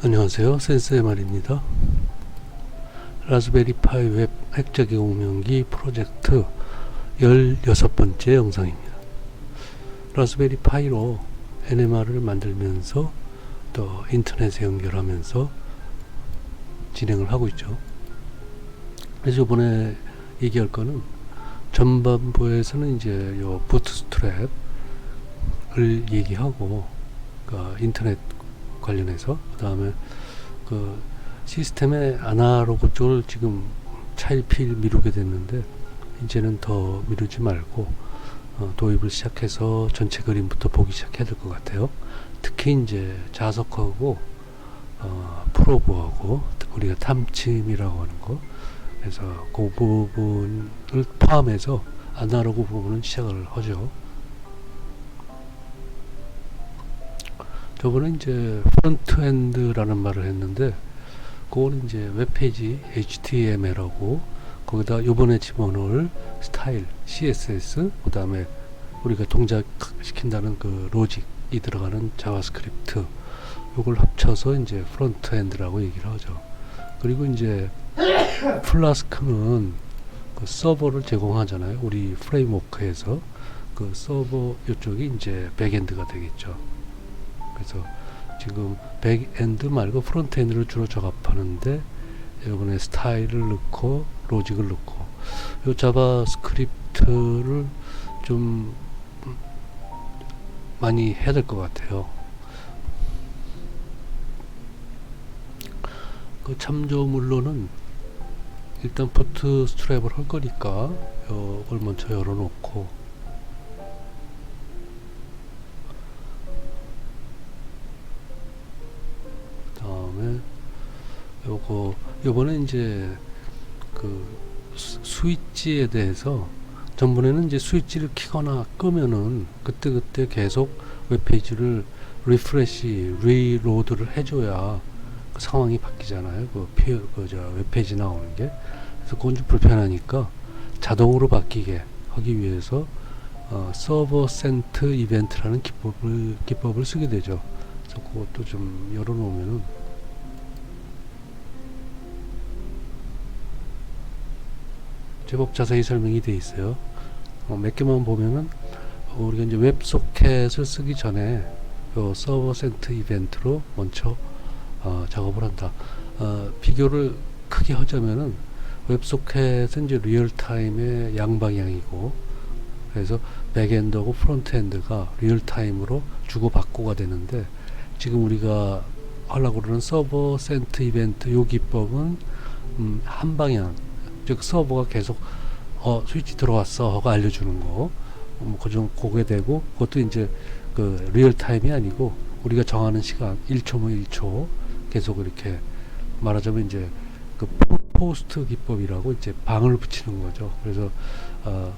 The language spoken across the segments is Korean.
안녕하세요, 센스의말입니다. 라즈베리 파이 웹 핵 적용명기 프로젝트 16번째 영상입니다. 라즈베리 파이로 NMR을 만들면서 또 인터넷에 연결하면서 진행을 하고 있죠. 그래서 이번에 얘기할 거는 전반부에서는 이제 요 부트스트랩을 얘기하고, 그러니까 인터넷 관련해서, 그 다음에 그 시스템의 아날로그 쪽을 지금 차일피일 미루게 됐는데, 이제는 더 미루지 말고 도입을 시작해서 전체 그림부터 보기 시작해야 될 것 같아요. 특히 이제 자석하고 프로브하고 우리가 탐침이라고 하는 거, 그래서 그 부분을 포함해서 아날로그 부분은 시작을 하죠. 저번에 이제 프론트엔드라는 말을 했는데, 그거는 이제 웹페이지 HTML하고 거기다 요번에 집어넣을 스타일 CSS, 그 다음에 우리가 동작시킨다는 그 로직이 들어가는 자바스크립트, 요걸 합쳐서 이제 프론트엔드라고 얘기를 하죠. 그리고 이제 플라스크는 그 서버를 제공하잖아요. 우리 프레임워크에서 그 서버 이쪽이 이제 백엔드가 되겠죠. 그래서 지금 백엔드 말고 프론트엔드를 주로 작업하는데, 이번에 스타일을 넣고 로직을 넣고 이 자바스크립트를 좀 많이 해야 될 것 같아요. 그 참조물로는 일단 부트스트랩을 할 거니까 이걸 먼저 열어놓고, 요번에 이제 그 스위치에 대해서, 전번에는 이제 스위치를 키거나 끄면은 그때그때 계속 웹페이지를 리프레시, 리로드를 해줘야 그 상황이 바뀌잖아요. 웹페이지 나오는 게. 그래서 그건 좀 불편하니까 자동으로 바뀌게 하기 위해서 서버 센트 이벤트라는 기법을 쓰게 되죠. 그래서 그것도 좀 열어놓으면은 제법 자세히 설명이 되어 있어요. 몇 개만 보면은 우리가 이제 웹소켓을 쓰기 전에 요 서버 센트 이벤트로 먼저 작업을 한다. 비교를 크게 하자면은 웹소켓은 이제 리얼타임의 양방향이고, 그래서 백엔드하고 프론트엔드가 리얼타임으로 주고받고가 되는데, 지금 우리가 하려고 그러는 서버 센트 이벤트 요 기법은 한 방향, 즉 서버가 계속 스위치 들어왔어 하고 알려주는 거, 그게 되고, 그것도 이제 그 리얼타임이 아니고 우리가 정하는 시간 1초면 1초 계속 이렇게, 말하자면 이제 그 포스트 기법이라고 이제 방을 붙이는 거죠. 그래서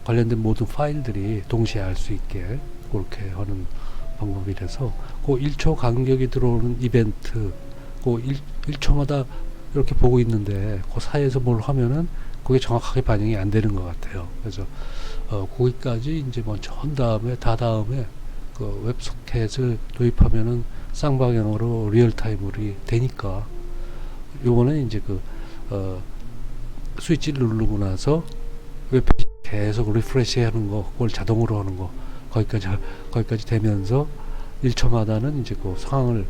관련된 모든 파일들이 동시에 알 수 있게 그렇게 하는 방법이라서, 그 1초 간격이 들어오는 이벤트, 그 1초마다 이렇게 보고 있는데 그 사이에서 뭘 하면은 그게 정확하게 반영이 안 되는 것 같아요. 그래서 거기까지 이제 먼저 한 다음에 그 웹소켓을 도입하면은 쌍방향으로 리얼타임으로 되니까, 요거는 이제 그 스위치를 누르고 나서 웹페이지 계속 리프레시 하는 거, 그걸 자동으로 하는 거, 거기까지 되면서 1초마다는 이제 그 상황을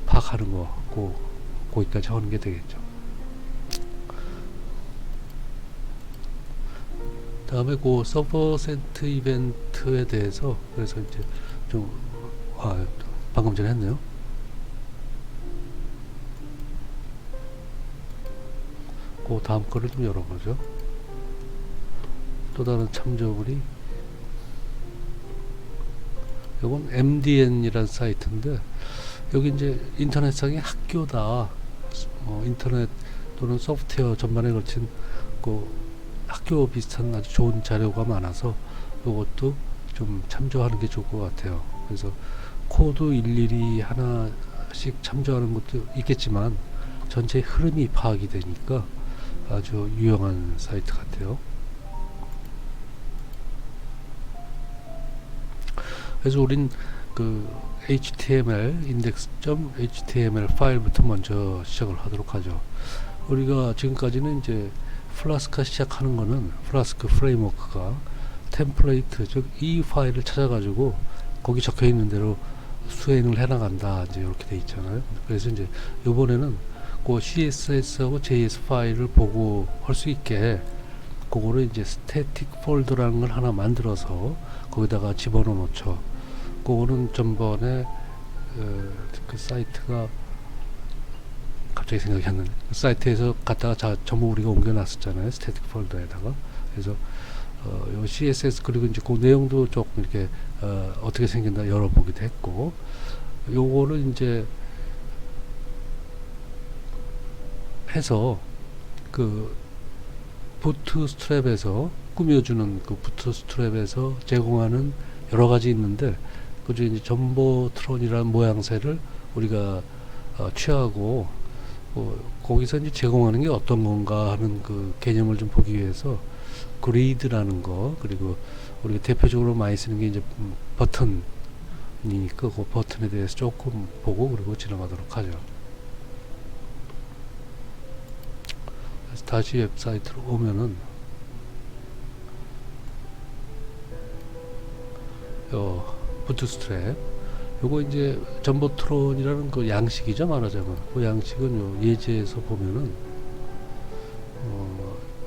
파악하는 거, 거기까지 하는 게 되겠죠. 다음에 그 서버 센트 이벤트에 대해서, 그래서 이제 좀 방금 전에 했네요. 그 다음 거를 좀 열어보죠. 또 다른 참조물이, 이건 MDN이라는 사이트인데, 여기 이제 인터넷상의 학교다, 인터넷 또는 소프트웨어 전반에 걸친 그 학교 비슷한 아주 좋은 자료가 많아서 이것도 좀 참조하는 게 좋을 것 같아요. 그래서 코드 일일이 하나씩 참조하는 것도 있겠지만 전체 흐름이 파악이 되니까 아주 유용한 사이트 같아요. 그래서 우린 그 HTML index.html 파일부터 먼저 시작을 하도록 하죠. 우리가 지금까지는 이제 플라스크가 시작하는 거는 플라스크 프레임워크가 템플레이트 즉 이 파일을 찾아가지고 거기 적혀 있는 대로 수행을 해 나간다 이제 이렇게 돼 있잖아요. 그래서 이제 이번에는 그 CSS하고 JS 파일을 보고 할 수 있게 그거를 이제 스태틱 폴더라는 걸 하나 만들어서 거기다가 집어넣어 놓죠. 그거는 전번에 그 사이트가 갑자기 생각이 안 나네. 그 사이트에서 갖다가 전부 우리가 옮겨놨었잖아요. 스태틱 폴더에다가. 그래서 요 CSS 그리고 이제 그 내용도 조금 이렇게 어떻게 생긴다 열어보기도 했고, 요거를 이제 해서 그 부트스트랩에서 꾸며주는 그 부트스트랩에서 제공하는 여러 가지 있는데 그중에 이제 점보트론이라는 모양새를 우리가 취하고 거기서 이제 제공하는 게 어떤 건가 하는 그 개념을 좀 보기 위해서 그리드라는 거, 그리고 우리가 대표적으로 많이 쓰는 게 이제 버튼이니까 그 버튼에 대해서 조금 보고 그리고 지나가도록 하죠. 그래서 다시 웹사이트로 오면은 부트스트랩 요거 이제 점보트론이라는 그 양식이죠, 말하자면. 그 양식은 요 예제에서 보면은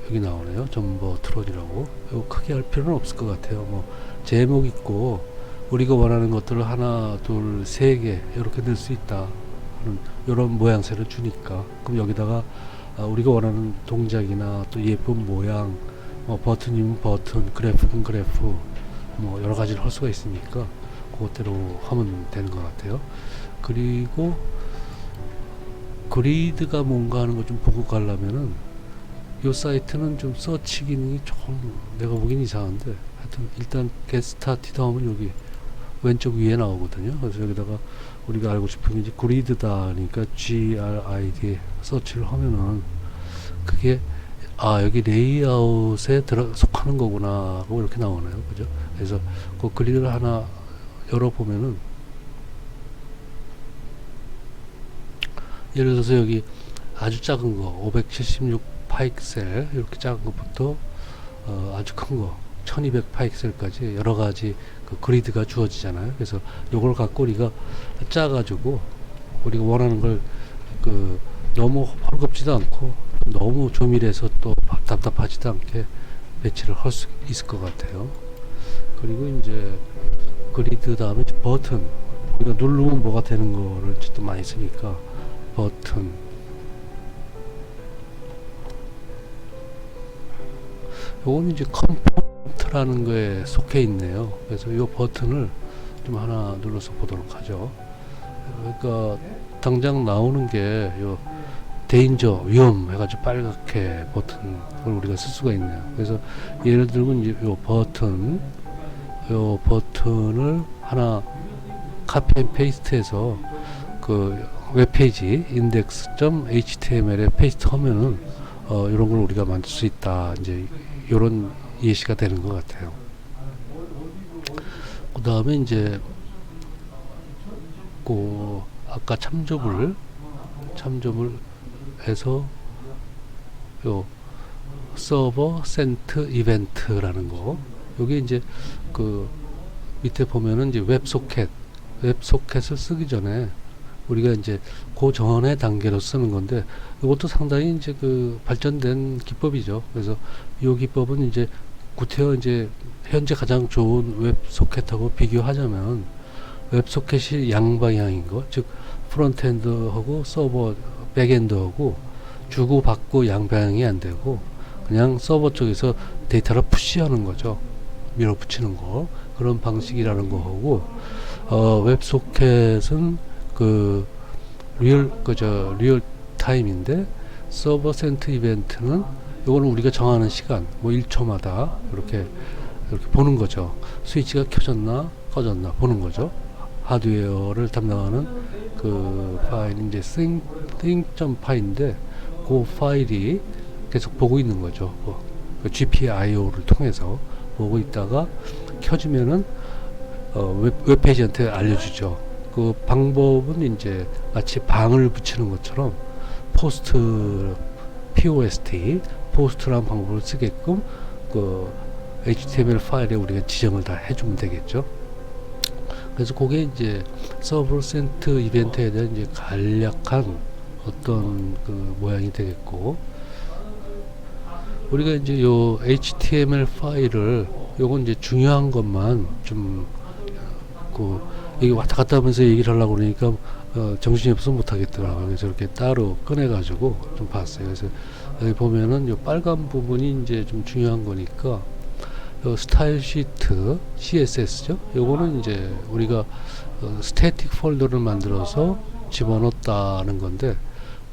여기 나오네요. 점보트론이라고. 요 크게 할 필요는 없을 것 같아요. 뭐 제목 있고 우리가 원하는 것들을 하나, 둘, 세 개 이렇게 넣을 수 있다 하는 이런 모양새를 주니까, 그럼 여기다가 우리가 원하는 동작이나 또 예쁜 모양, 버튼이면 버튼, 그래프는 그래프, 뭐 여러 가지를 할 수가 있으니까 그것대로 하면 되는 것 같아요. 그리고 그리드가 뭔가 하는 거 좀 보고 가려면은 이 사이트는 좀 서치 기능이 조금 내가 보기엔 이상한데, 하여튼 일단 get started 하면 여기 왼쪽 위에 나오거든요. 그래서 여기다가 우리가 알고 싶은 게 이제 그리드다 그러니까 GRID 서치를 하면은 그게 여기 레이아웃에 속하는 거구나 하고 이렇게 나오네요. 그죠? 그래서 그 그리드를 하나 열어보면은 예를 들어서 여기 아주 작은 거 576 파익셀 이렇게 작은 것부터 아주 큰 거 1200 파익셀까지 여러 가지 그 그리드가 주어지잖아요. 그래서 요걸 갖고 우리가 짜가지고 우리가 원하는 걸 그 너무 헐겁지도 않고 너무 조밀해서 또 답답하지도 않게 배치를 할 수 있을 것 같아요. 그리고 이제 그리드 다음에 버튼, 우리가 누르면 뭐가 되는 거를 또 많이 쓰니까 버튼, 요건 이제 컴포넌트라는 거에 속해 있네요. 그래서 이 버튼을 좀 하나 눌러서 보도록 하죠. 그러니까 당장 나오는 게 요 데인저, 위험 해가지고 빨갛게 버튼을 우리가 쓸 수가 있네요. 그래서 예를 들면 이제 요 버튼을 하나 카피 앤 페이스트해서 그 웹페이지 index.html에 페이스트 하면은 이런 걸 우리가 만들 수 있다. 이제 이런 예시가 되는 것 같아요. 그 다음에 이제 그 아까 참조물 해서 요 서버 센트 이벤트라는 거, 요게 이제 그 밑에 보면은 이제 웹소켓을 쓰기 전에 우리가 이제 그 전에 단계로 쓰는 건데, 이것도 상당히 이제 그 발전된 기법이죠. 그래서 이 기법은 이제 구태여 이제 현재 가장 좋은 웹소켓하고 비교하자면 웹소켓이 양방향인 거, 즉 프론트엔드하고 서버 백엔드하고 주고받고 양방향이 안 되고 그냥 서버 쪽에서 데이터를 푸시하는 거죠. 밀어붙이는 거, 그런 방식이라는 거하고 웹소켓은 그 리얼 타임인데, 서버 센트 이벤트는 요거는 우리가 정하는 시간 뭐 1초마다 이렇게 보는 거죠. 스위치가 켜졌나 꺼졌나 보는 거죠. 하드웨어를 담당하는 그 파일이 이제 think.py인데 그 파일이 계속 보고 있는 거죠. 그 GPIO를 통해서 보고 있다가 켜지면은 웹페이지한테 알려주죠. 그 방법은 이제 마치 방을 붙이는 것처럼 포스트 POST 포스트라는 방법을 쓰게끔 그 HTML 파일에 우리가 지정을 다 해주면 되겠죠. 그래서 그게 이제 서버 센트 이벤트에 대한 이제 간략한 어떤 그 모양이 되겠고, 우리가 이제 요 HTML 파일을 요건 이제 중요한 것만 좀 그 이게 왔다 갔다 하면서 얘기를 하려고 그러니까 정신이 없어서 못 하겠더라고요. 그래서 이렇게 따로 꺼내 가지고 좀 봤어요. 그래서 여기 보면은 요 빨간 부분이 이제 좀 중요한 거니까 요 스타일 시트 CSS죠. 요거는 이제 우리가 스태틱 폴더를 만들어서 집어넣었다는 건데,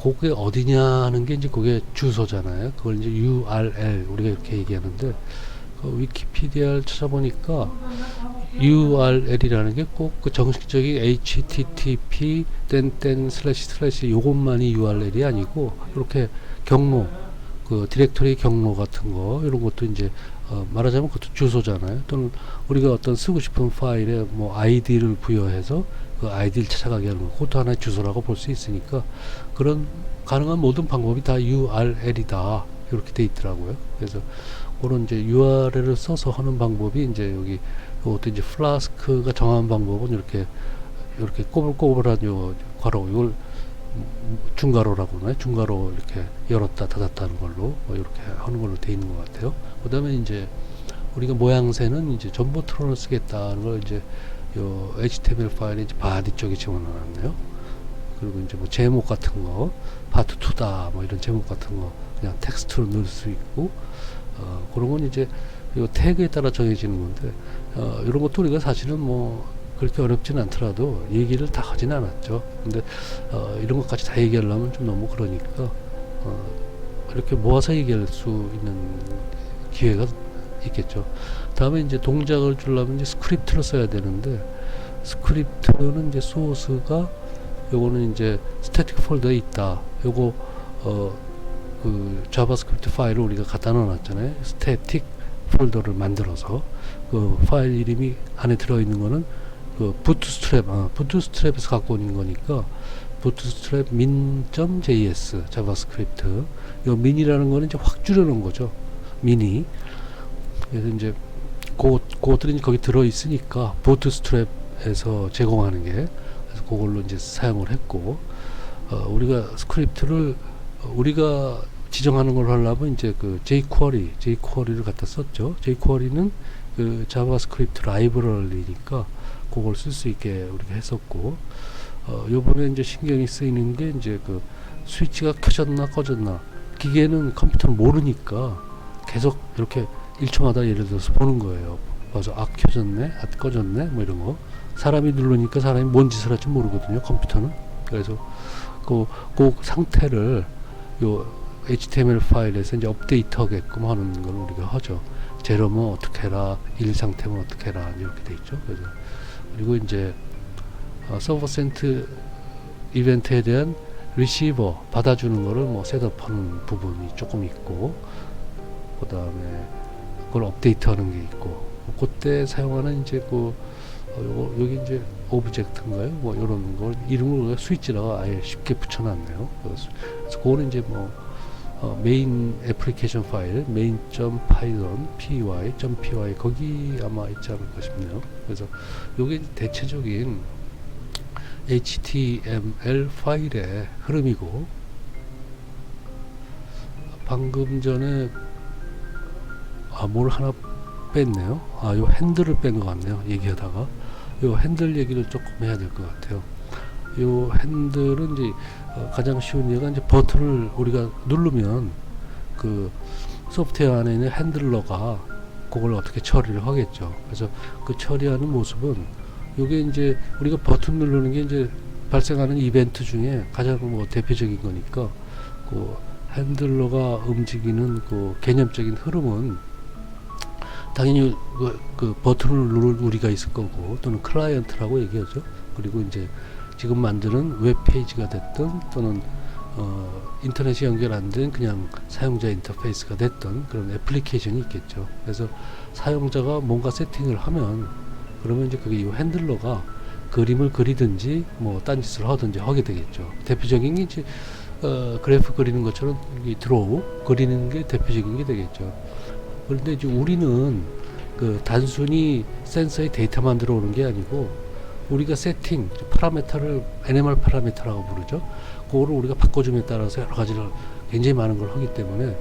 그게 어디냐 하는 게 이제 그게 주소잖아요. 그걸 이제 URL 우리가 이렇게 얘기하는데, 그 위키피디아를 찾아보니까 URL이라는 게 꼭 그 정식적인 HTTP // 요것만이 URL이 아니고, 이렇게 경로, 그 디렉토리 경로 같은 거 이런 것도 이제 말하자면 그것도 주소잖아요. 또는 우리가 어떤 쓰고 싶은 파일에 뭐 아이디를 부여해서 그 아이디를 찾아가게 하는 거, 그것도 하나의 주소라고 볼 수 있으니까 그런 가능한 모든 방법이 다 URL이다 이렇게 돼 있더라고요. 그래서 그런 이제 URL을 써서 하는 방법이 이제 여기 이것도 이제 플라스크가 정한 방법은 이렇게 꼬불꼬불한 요 괄호, 이걸 중괄호라고 하나요? 중괄호 이렇게 열었다 닫았다 하는 걸로 뭐 이렇게 하는 걸로 돼 있는 것 같아요. 그 다음에 이제 우리가 모양새는 이제 전부 트론을 쓰겠다는 걸 이제 요 HTML 파일에 이제 바디 쪽에 집어넣었네요. 그리고 이제 뭐 제목 같은 거, 파트 2다 뭐 이런 제목 같은 거 그냥 텍스트로 넣을 수 있고, 그런 건 이제 요 태그에 따라 정해지는 건데, 이런 것도 우리가 사실은 뭐 그렇게 어렵진 않더라도 얘기를 다 하진 않았죠. 근데 이런 것까지 다 얘기하려면 좀 너무 그러니까 이렇게 모아서 얘기할 수 있는 기회가 있겠죠. 다음에 이제 동작을 주려면 이제 스크립트를 써야 되는데, 스크립트는 이제 소스가 요거는 이제 스태틱 폴더에 있다. 요거 그 자바스크립트 파일을 우리가 갖다 넣어놨잖아요. 스태틱 폴더를 만들어서 그 파일 이름이 안에 들어있는 거는 그 부트스트랩에서 갖고 오는 거니까 부트스트랩 min.js 자바스크립트, 요 min이라는 거는 이제 확 줄여놓은 거죠. mini. 그래서 이제 그것들이 거기 들어있으니까 부트스트랩에서 제공하는 게, 그래서 그걸로 이제 사용을 했고, 우리가 스크립트를 우리가 지정하는 걸 하려면 이제 그 jQuery를 갖다 썼죠. jQuery는 그 자바스크립트 라이브러리니까 그걸 쓸 수 있게 우리가 했었고, 요번에 이제 신경이 쓰이는 게 이제 그 스위치가 켜졌나 꺼졌나, 기계는 컴퓨터는 모르니까 계속 이렇게 1초마다 예를 들어서 보는 거예요. 봐서 켜졌네, 꺼졌네, 뭐 이런 거. 사람이 누르니까 사람이 뭔 짓을 할지 모르거든요, 컴퓨터는. 그래서 그 상태를 요 HTML 파일에서 이제 업데이트하게끔 하는 걸 우리가 하죠. 제로면 어떻게 해라, 1 상태면 어떻게 해라, 이렇게 돼 있죠. 그래서 그리고 이제 서버 센트 이벤트에 대한 리시버 받아주는 거를 뭐 셋업하는 부분이 조금 있고, 그 다음에 그걸 업데이트하는 게 있고, 그때 사용하는 이제 여기 이제 오브젝트인가요? 뭐 이런 걸 이름을 스위치라고 아예 쉽게 붙여놨네요. 그래서 그거는 이제 뭐 메인 애플리케이션 파일 main.python.py 거기 아마 있지 않을까 싶네요. 그래서 요게 대체적인 HTML 파일의 흐름이고, 방금 전에 뭘 하나 뺐네요. 요 핸들을 뺀 것 같네요. 얘기하다가 요 핸들 얘기를 조금 해야 될 것 같아요. 요 핸들은 이제 가장 쉬운 예가 이제 버튼을 우리가 누르면 그 소프트웨어 안에 있는 핸들러가 그걸 어떻게 처리를 하겠죠. 그래서 그 처리하는 모습은 요게 이제 우리가 버튼 누르는 게 이제 발생하는 이벤트 중에 가장 뭐 대표적인 거니까, 그 핸들러가 움직이는 그 개념적인 흐름은 당연히 그 버튼을 누를 우리가 있을 거고, 또는 클라이언트라고 얘기하죠. 그리고 이제 지금 만드는 웹페이지가 됐든, 또는 인터넷이 연결 안 된 그냥 사용자 인터페이스가 됐든 그런 애플리케이션이 있겠죠. 그래서 사용자가 뭔가 세팅을 하면, 그러면 이제 그게 이 핸들러가 그림을 그리든지 뭐 딴짓을 하든지 하게 되겠죠. 대표적인 게 이제 그래프 그리는 것처럼 이 드로우 그리는 게 대표적인 게 되겠죠. 그런데 이제 우리는 그 단순히 센서의 데이터만 들어오는 게 아니고 우리가 세팅 파라미터를 NMR 파라미터라고 부르죠. 그거를 우리가 바꿔줌에 따라서 여러 가지를 굉장히 많은 걸 하기 때문에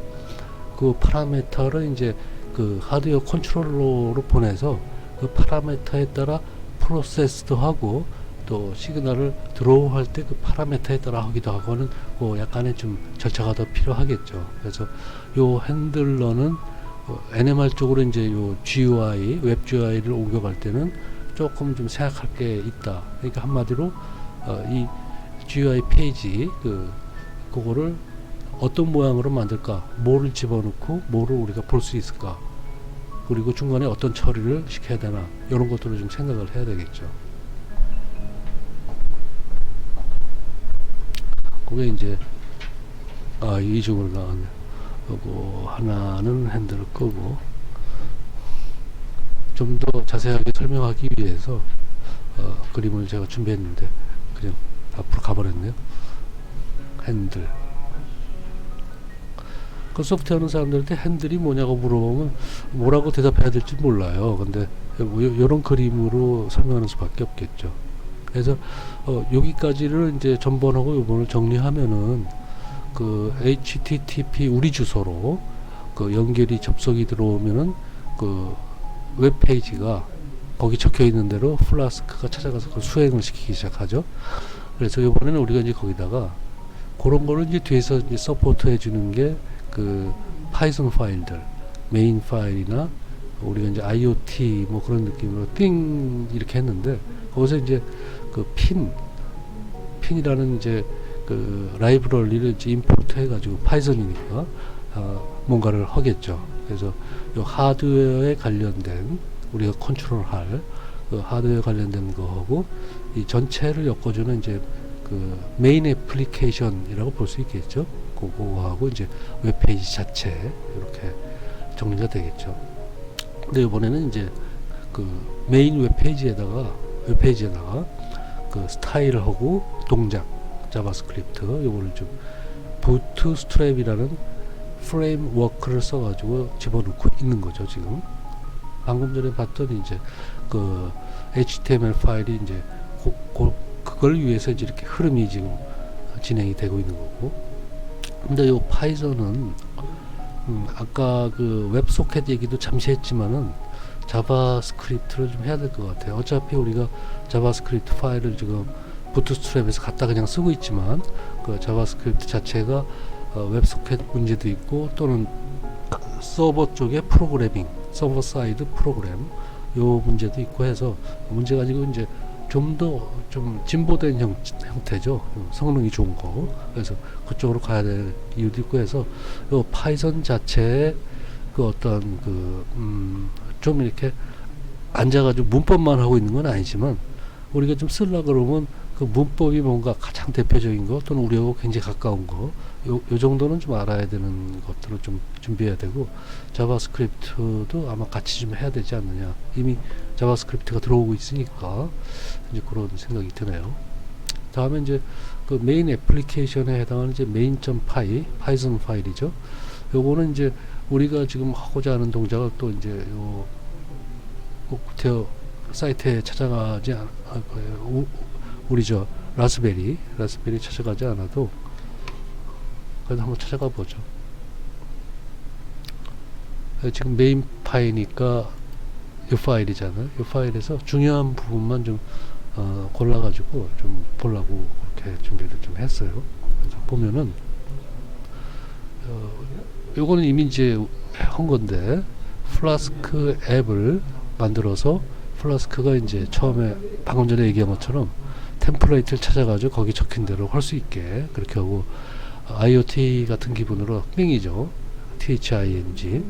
그 파라미터를 이제 그 하드웨어 컨트롤러로 보내서 그 파라미터에 따라 프로세스도 하고 또 시그널을 드로우 할 때 그 파라미터에 따라 하기도 하고는 그 약간의 좀 절차가 더 필요하겠죠. 그래서 요 핸들러는 NMR 쪽으로 이제 요 GUI, 웹 GUI를 옮겨갈 때는 조금 좀 생각할 게 있다. 그러니까 한마디로 이 GUI 페이지 그거를 어떤 모양으로 만들까? 뭐를 집어넣고 뭐를 우리가 볼 수 있을까? 그리고 중간에 어떤 처리를 시켜야 되나? 이런 것들을 좀 생각을 해야 되겠죠. 그게 이제 이중으로 나왔네. 그리고 하나는 핸들을 끄고 좀 더 자세하게 설명하기 위해서 그림을 제가 준비했는데 그냥 앞으로 가버렸네요. 핸들. 그 소프트웨어 하는 사람들한테 핸들이 뭐냐고 물어보면 뭐라고 대답해야 될지 몰라요. 근데 요런 그림으로 설명하는 수밖에 없겠죠. 그래서 여기까지를 이제 전번하고 요번을 정리하면은 그 HTTP 우리 주소로 그 연결이 접속이 들어오면은 그 웹페이지가 거기 적혀 있는 대로 플라스크가 찾아가서 그 수행을 시키기 시작하죠. 그래서 이번에는 우리가 이제 거기다가 그런 거를 이제 뒤에서 이제 서포트 해주는 게 그 파이썬 파일들, 메인 파일이나 우리가 이제 IoT 뭐 그런 느낌으로 띵 이렇게 했는데 거기서 이제 그 핀이라는 이제 그 라이브러리를 이제 임포트 해가지고 파이썬이니까 뭔가를 하겠죠. 그래서 요 하드웨어에 관련된 우리가 컨트롤할 그 하드웨어 관련된 거하고 이 전체를 엮어주는 이제 그 메인 애플리케이션이라고 볼 수 있겠죠. 그거하고 이제 웹페이지 자체 이렇게 정리가 되겠죠. 근데 이번에는 이제 그 메인 웹페이지에다가 그 스타일을 하고 동작 자바스크립트 요거를 좀 부트스트랩이라는 프레임워크를 써가지고 집어넣고 있는 거죠. 지금 방금 전에 봤더니 이제 그 HTML 파일이 이제 그걸 위해서 이제 이렇게 흐름이 지금 진행이 되고 있는 거고. 근데 요 파이썬은 아까 그 웹소켓 얘기도 잠시 했지만은 자바스크립트를 좀 해야 될 것 같아요. 어차피 우리가 자바스크립트 파일을 지금 부트스트랩에서 갖다 그냥 쓰고 있지만 그 자바스크립트 자체가 웹소켓 문제도 있고 또는 서버 쪽의 프로그래밍, 서버 사이드 프로그램 요 문제도 있고 해서 문제 가지고 이제 좀 더 좀 진보된 형태죠. 성능이 좋은 거. 그래서 그쪽으로 가야 될 이유도 있고 해서 요 파이썬 자체의 그 어떤 좀 이렇게 앉아가지고 문법만 하고 있는 건 아니지만 우리가 좀 쓰려고 그러면 그 문법이 뭔가 가장 대표적인 거 또는 우리하고 굉장히 가까운 거 요 정도는 좀 알아야 되는 것들을 좀 준비해야 되고 자바스크립트도 아마 같이 좀 해야 되지 않느냐. 이미 자바스크립트가 들어오고 있으니까 이제 그런 생각이 드네요. 다음에 이제 그 메인 애플리케이션에 해당하는 이제 main.py 파이썬 파일이죠. 요거는 이제 우리가 지금 하고자 하는 동작을 또 이제 요 구태여 사이트에 찾아가지 우리 저 라스베리 찾아가지 않아도 그래도 한번 찾아가 보죠. 지금 메인 파일이니까 이 파일이잖아요. 이 파일에서 중요한 부분만 좀 골라가지고 좀 보려고 그렇게 준비를 좀 했어요. 그래서 보면은 요거는 이미 이제 한 건데 플라스크 앱을 만들어서 플라스크가 이제 처음에 방금 전에 얘기한 것처럼 템플레이트를 찾아가지고 거기 적힌 대로 할 수 있게 그렇게 하고 IoT 같은 기분으로 띵이죠. THING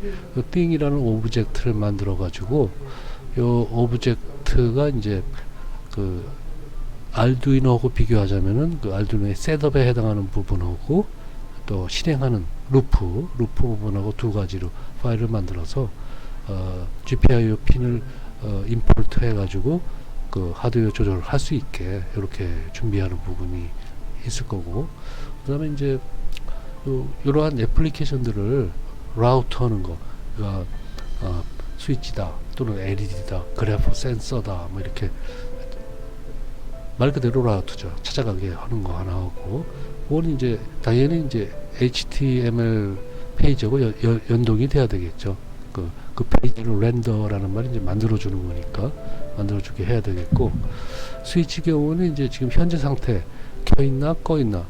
띵이라는 오브젝트를 만들어 가지고 요 오브젝트가 이제 그 알두이노하고 비교하자면은 그 알두이노의 셋업에 해당하는 부분하고 또 실행하는 루프 부분하고 두 가지로 파일을 만들어서 GPIO 핀을 임포트 해가지고 그 하드웨어 조절을 할 수 있게 이렇게 준비하는 부분이 있을 거고, 그다음에 이제 이러한 애플리케이션들을 라우터하는 거, 그러니까 스위치다 또는 LED다, 그래프 센서다, 뭐 이렇게 말 그대로 라우터죠. 찾아가게 하는 거 하나 하고, 그거는 이제 당연히 이제 HTML 페이지하고 연동이 돼야 되겠죠. 그 페이지를 렌더라는 말이 이제 만들어주는 거니까 만들어주게 해야 되겠고, 스위치 경우는 이제 지금 현재 상태 켜있나 꺼있나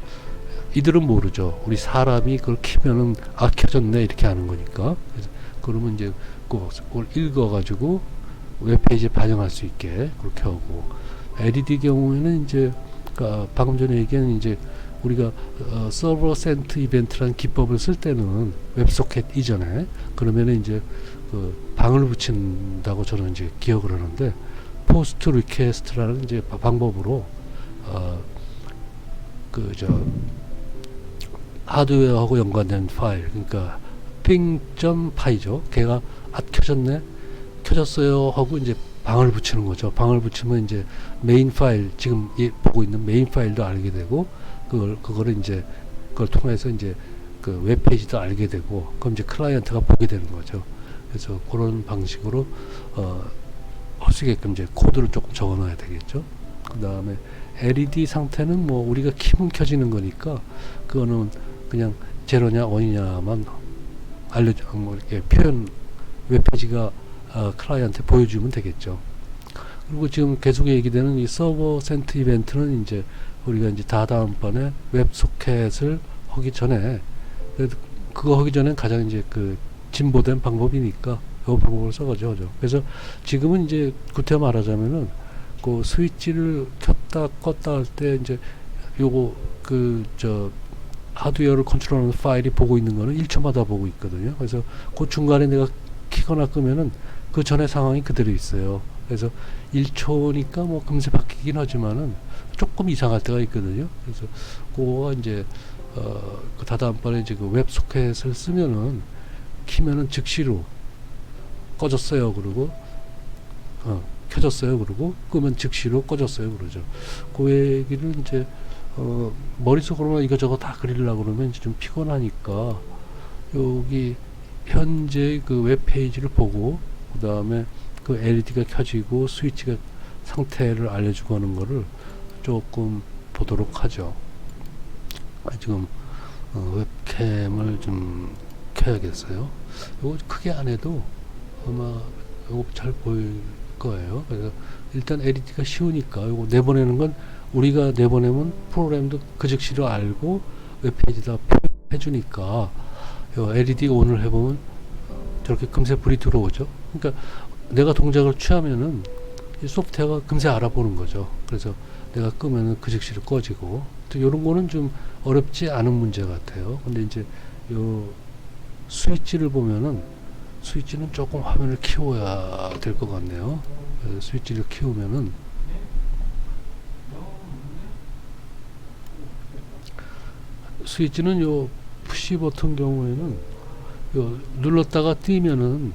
이들은 모르죠. 우리 사람이 그걸 키면은 켜졌네 이렇게 하는 거니까. 그래서 그러면 이제 그걸 읽어가지고 웹페이지에 반영할 수 있게 그렇게 하고, LED 경우에는 이제 방금 전에 얘기한 이제 우리가 서버 센트 이벤트라는 기법을 쓸 때는 웹소켓 이전에 그러면은 이제 그 방을 붙인다고 저는 이제 기억을 하는데, 포스트 리퀘스트라는 이제 방법으로 하드웨어하고 연관된 파일, 그러니까 ping.py죠. 걔가 켜졌네, 켜졌어요 하고 이제 방을 붙이는 거죠. 방을 붙이면 이제 메인 파일, 지금 보고 있는 메인 파일도 알게 되고, 그거를 이제 그걸 통해서 이제 그 웹페이지도 알게 되고, 그럼 이제 클라이언트가 보게 되는 거죠. 그래서 그런 방식으로 할 수 있게끔 이제 코드를 조금 적어 놔야 되겠죠. 그 다음에 LED 상태는 뭐 우리가 키면 켜지는 거니까 그거는 그냥 제로냐 원이냐만 알려줘, 뭐 이렇게 표현, 웹페이지가 클라이언트에 보여주면 되겠죠. 그리고 지금 계속 얘기되는 이 서버 센트 이벤트는 이제 우리가 이제 다음번에 웹소켓을 하기 전에, 그거 하기 전에 가장 이제 그 진보된 방법이니까 이 방법을 써가지고. 그래서 지금은 이제 구태 말하자면은 그 스위치를 켰다 껐다 할 때 이제 요거 하드웨어를 컨트롤하는 파일이 보고 있는 거는 1초마다 보고 있거든요. 그래서 그 중간에 내가 키거나 끄면은 그 전에 상황이 그대로 있어요. 그래서 1초니까 뭐 금세 바뀌긴 하지만은 조금 이상할 때가 있거든요. 그래서 그거가 이제 그 다음번에 이제 그 웹소켓을 쓰면은 키면은 즉시로 꺼졌어요 그러고 켜졌어요 그러고, 끄면 즉시로 꺼졌어요 그러죠. 그 얘기를 이제 머릿속으로만 이거저거 다 그리려고 그러면 이제 좀 피곤하니까, 여기 현재 그 웹페이지를 보고 그 다음에 그 LED가 켜지고 스위치가 상태를 알려주고 하는 거를 조금 보도록 하죠. 지금 웹캠을 좀 켜야겠어요. 이거 크게 안 해도 아마 이거 잘 보일 거예요. 그래서 일단 LED가 쉬우니까 이거 내보내는 건 우리가 내보내면 프로그램도 그 즉시로 알고 웹페이지에다 해주니까, LED ON을 해보면 저렇게 금세 불이 들어오죠. 그러니까 내가 동작을 취하면은 이 소프트웨어가 금세 알아보는 거죠. 그래서 내가 끄면은 그 즉시로 꺼지고, 또 이런 거는 좀 어렵지 않은 문제 같아요. 근데 이제 요 스위치를 보면은, 스위치는 조금 화면을 키워야 될 것 같네요. 스위치를 키우면은 스위치는 요 푸시 버튼 경우에는 요 눌렀다가 띄면은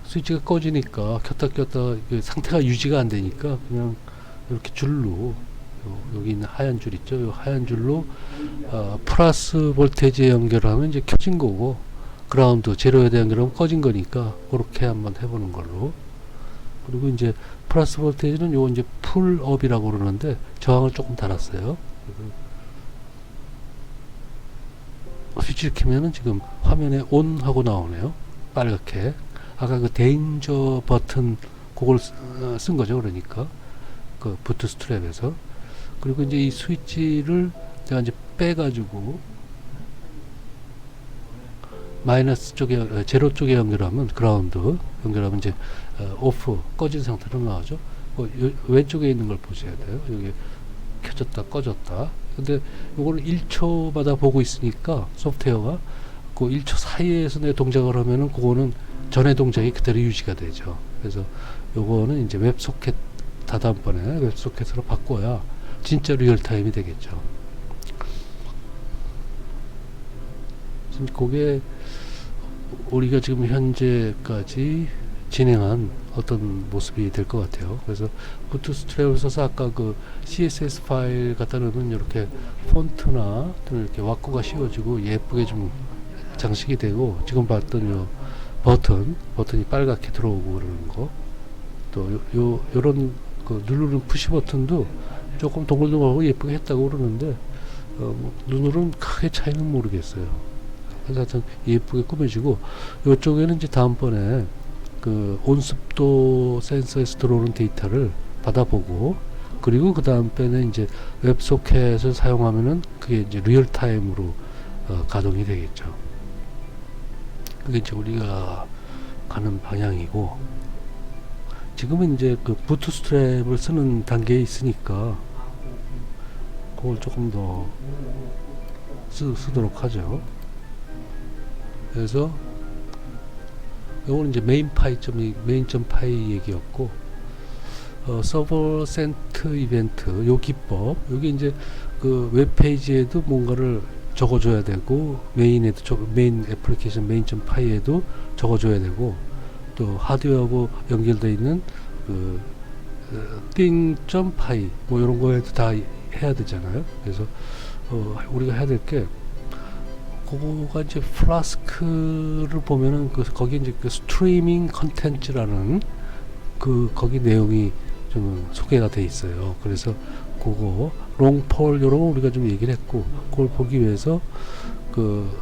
스위치가 꺼지니까, 켰다 꼈다 상태가 유지가 안 되니까 그냥 이렇게 줄로, 여기 있는 하얀 줄 있죠. 요 하얀 줄로 플러스 볼테이지에 연결하면 이제 켜진 거고, 그라운드 제로에 대한 연결하면 꺼진 거니까 그렇게 한번 해보는 걸로. 그리고 이제 플러스 볼테이지는 요거 이제 풀업이라고 그러는데 저항을 조금 달았어요. 스위치를 켜면은 지금 화면에 ON 하고 나오네요. 빨갛게. 아까 그 데인저 버튼 그걸 쓴 거죠. 그러니까 그 부트 스트랩에서. 그리고 이제 이 스위치를 제가 이제 빼가지고 마이너스 쪽에, 제로 쪽에 연결하면, 그라운드 연결하면 이제 오프, 꺼진 상태로 나오죠. 왼쪽에 있는 걸 보셔야 돼요. 여기 켜졌다 꺼졌다. 근데 이거를 1초마다 보고 있으니까 소프트웨어가 그 1초 사이에서 내 동작을 하면은 그거는 전에 동작이 그대로 유지가 되죠. 그래서 요거는 이제 웹소켓, 다음번에 웹소켓으로 바꿔야 진짜 리얼타임이 되겠죠. 그게 우리가 지금 현재까지 진행한 어떤 모습이 될 것 같아요. 그래서 부트스트랩을 써서 아까 그 CSS 파일 갖다 놓으면 이렇게 폰트나 이렇게 왁구가 씌워지고 예쁘게 좀 장식이 되고, 지금 봤던 요 버튼이 빨갛게 들어오고 그러는 거, 또 요런 그 누르는 푸시 버튼도 조금 동글동글하고 예쁘게 했다고 그러는데 뭐 눈으로는 크게 차이는 모르겠어요. 그래서 하여튼 예쁘게 꾸며지고, 요쪽에는 이제 다음번에 그 온습도 센서에서 들어오는 데이터를 받아보고, 그리고 그 다음번에 이제 웹소켓을 사용하면은 그게 이제 리얼타임으로 가동이 되겠죠. 그게 이제 우리가 가는 방향이고, 지금은 이제 그 부트스트랩을 쓰는 단계에 있으니까 그걸 조금 더 쓰도록 하죠. 그래서 요거는 이제 메인.파이 얘기였고, 서버 센트 이벤트 요 기법, 요게 이제 그 웹페이지에도 뭔가를 적어줘야 되고, 메인 애플리케이션 메인.파이에도 적어줘야 되고, 또 하드웨어하고 연결되어 있는 그 thing.py 뭐 이런 거에도 다 해야 되잖아요. 그래서 우리가 해야 될 게, 그거가 이제 플라스크를 보면은 거기 이제 그 스트리밍 컨텐츠라는 거기 내용이 좀 소개가 돼 있어요. 그래서 그거 롱폴 요런 거 우리가 좀 얘기를 했고, 그걸 보기 위해서 그